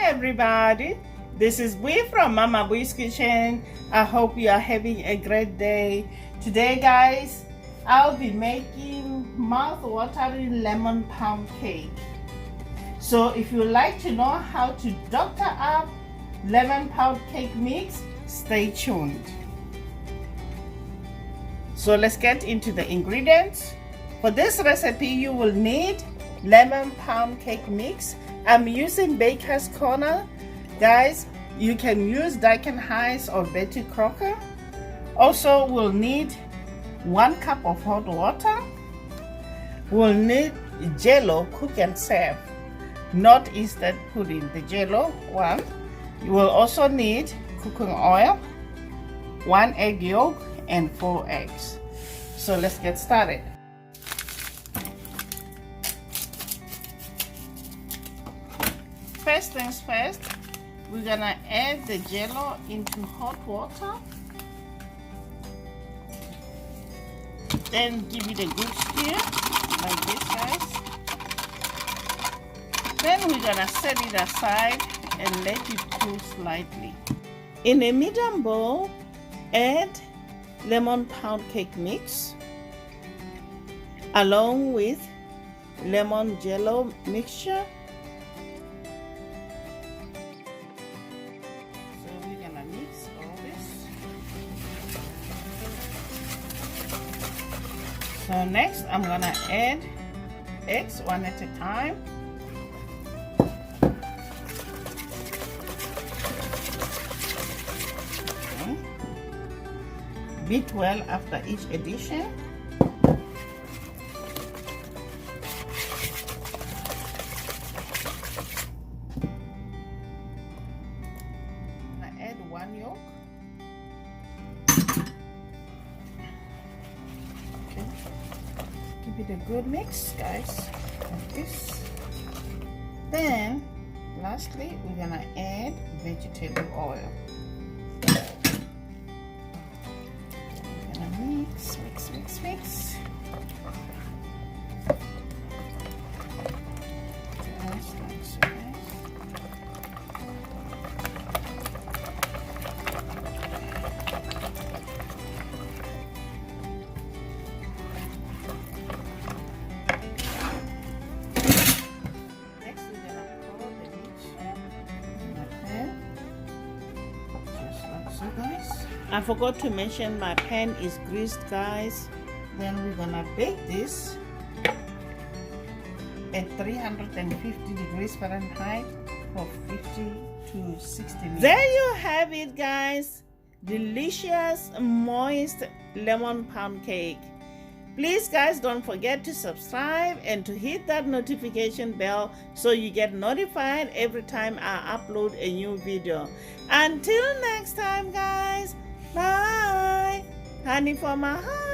everybody, this is Bui from Mama Bui's Kitchen. I hope you are having a great day. Today guys, I'll be making mouth-watering lemon pound cake. So if you like to know how to doctor up lemon pound cake mix, stay tuned. So let's get into the ingredients. For this recipe you will need lemon pound cake mix. I'm using Baker's Corner. Guys, you can use Dakin Heights or Betty Crocker. Also, we'll need 1 cup of hot water. We'll need jello, cook and serve, not instant pudding, the jello one. You will also need cooking oil, 1 egg yolk, and 4 eggs. So let's get started. First things first, we're gonna add the jello into hot water. Then give it a good stir, like this guys. Then we're gonna set it aside and let it cool slightly. In a medium bowl, add lemon pound cake mix along with lemon jello mixture. So next I'm gonna add eggs one at a time. Okay. Beat well after each addition. I add 1 yolk. Give it a good mix, guys, like this. Then lastly we're gonna add vegetable oil. We're gonna mix. Just like so, guys. I forgot to mention my pan is greased, guys. Then we're gonna bake this at 350 degrees Fahrenheit for 50 to 60 minutes. There you have it, guys. Delicious, moist lemon pound cake. Please guys, don't forget to subscribe and to hit that notification bell so you get notified every time I upload a new video. Until next time guys, bye. Honey for my heart.